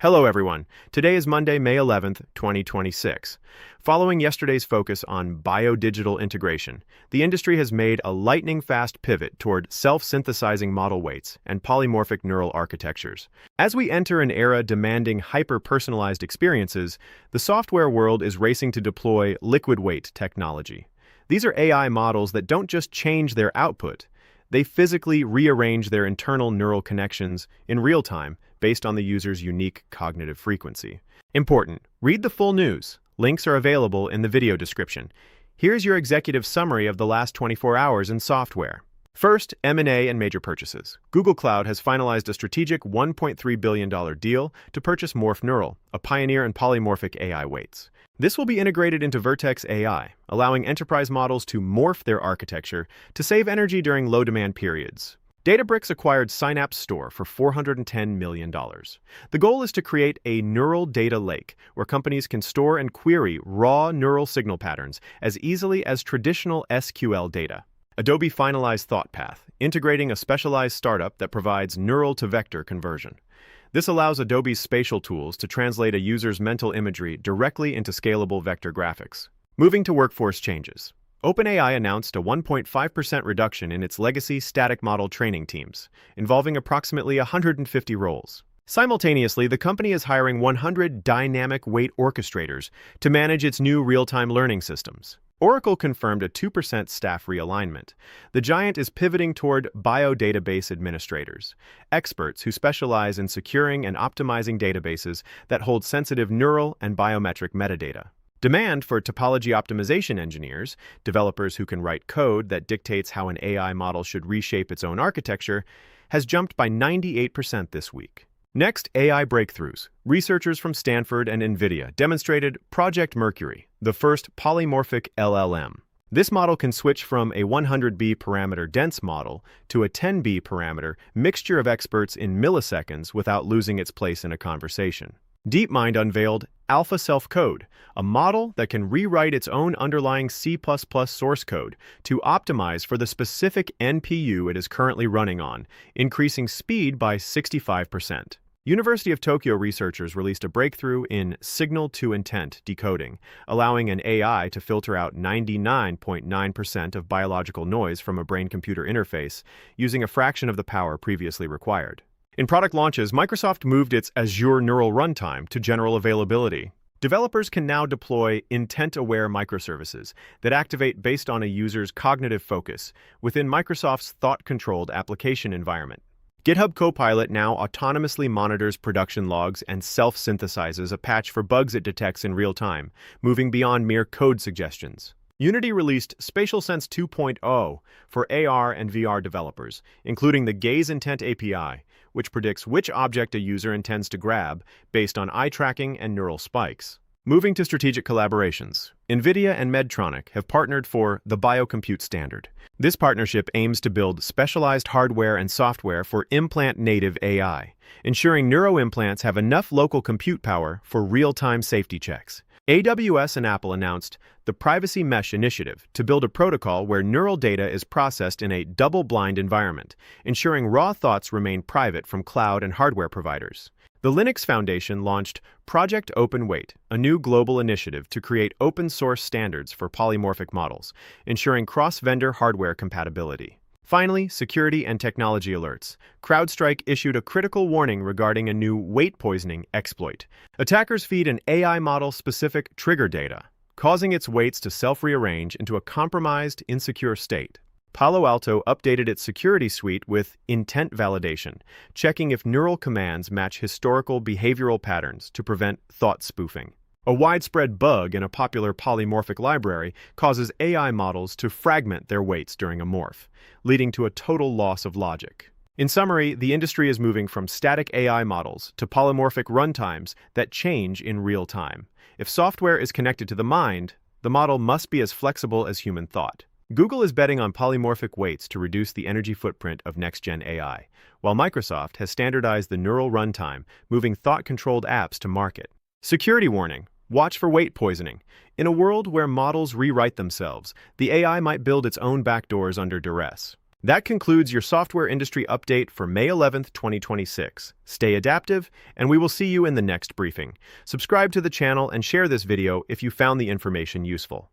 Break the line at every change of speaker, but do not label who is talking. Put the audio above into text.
Hello everyone. Today is Monday, May 11th, 2026. Following yesterday's focus on biodigital integration, the industry has made a lightning-fast pivot toward self-synthesizing model weights and polymorphic neural architectures. As we enter an era demanding hyper-personalized experiences, the software world is racing to deploy liquid weight technology. These are AI models that don't just change their output, they physically rearrange their internal neural connections in real time based on the user's unique cognitive frequency. Important: read the full news. Links are available in the video description. Here's your executive summary of the last 24 hours in software. First, M&A and major purchases. Google Cloud has finalized a strategic $1.3 billion deal to purchase Morph Neural, a pioneer in polymorphic AI weights. This will be integrated into Vertex AI, allowing enterprise models to morph their architecture to save energy during low-demand periods. Databricks acquired Synapse Store for $410 million. The goal is to create a neural data lake where companies can store and query raw neural signal patterns as easily as traditional SQL data. Adobe finalized ThoughtPath, integrating a specialized startup that provides neural-to-vector conversion. This allows Adobe's spatial tools to translate a user's mental imagery directly into scalable vector graphics. Moving to workforce changes. OpenAI announced a 1.5% reduction in its legacy static model training teams, involving approximately 150 roles. Simultaneously, the company is hiring 100 dynamic weight orchestrators to manage its new real-time learning systems. Oracle confirmed a 2% staff realignment. The giant is pivoting toward biodatabase administrators, experts who specialize in securing and optimizing databases that hold sensitive neural and biometric metadata. Demand for topology optimization engineers, developers who can write code that dictates how an AI model should reshape its own architecture, has jumped by 98% this week. Next, AI breakthroughs. Researchers from Stanford and NVIDIA demonstrated Project Mercury, the first polymorphic LLM. This model can switch from a 100B parameter dense model to a 10B parameter mixture of experts in milliseconds without losing its place in a conversation. DeepMind unveiled Alpha Self-Code, a model that can rewrite its own underlying C++ source code to optimize for the specific NPU it is currently running on, increasing speed by 65%. University of Tokyo researchers released a breakthrough in signal-to-intent decoding, allowing an AI to filter out 99.9% of biological noise from a brain-computer interface, using a fraction of the power previously required. In product launches, Microsoft moved its Azure Neural Runtime to general availability. Developers can now deploy intent-aware microservices that activate based on a user's cognitive focus within Microsoft's thought-controlled application environment. GitHub Copilot now autonomously monitors production logs and self-synthesizes a patch for bugs it detects in real time, moving beyond mere code suggestions. Unity released Spatial Sense 2.0 for AR and VR developers, including the Gaze Intent API, which predicts which object a user intends to grab based on eye tracking and neural spikes. Moving to strategic collaborations, NVIDIA and Medtronic have partnered for the Biocompute Standard. This partnership aims to build specialized hardware and software for implant-native AI, ensuring neuroimplants have enough local compute power for real-time safety checks. AWS and Apple announced the Privacy Mesh Initiative to build a protocol where neural data is processed in a double-blind environment, ensuring raw thoughts remain private from cloud and hardware providers. The Linux Foundation launched Project OpenWeight, a new global initiative to create open-source standards for polymorphic models, ensuring cross-vendor hardware compatibility. Finally, security and technology alerts. CrowdStrike issued a critical warning regarding a new weight poisoning exploit. Attackers feed an AI model-specific trigger data, causing its weights to self-rearrange into a compromised, insecure state. Palo Alto updated its security suite with intent validation, checking if neural commands match historical behavioral patterns to prevent thought spoofing. A widespread bug in a popular polymorphic library causes AI models to fragment their weights during a morph, leading to a total loss of logic. In summary, the industry is moving from static AI models to polymorphic runtimes that change in real time. If software is connected to the mind, the model must be as flexible as human thought. Google is betting on polymorphic weights to reduce the energy footprint of next-gen AI, while Microsoft has standardized the neural runtime, moving thought-controlled apps to market. Security warning: watch for weight poisoning. In a world where models rewrite themselves, the AI might build its own backdoors under duress. That concludes your software industry update for May 11th, 2026. Stay adaptive, and we will see you in the next briefing. Subscribe to the channel and share this video if you found the information useful.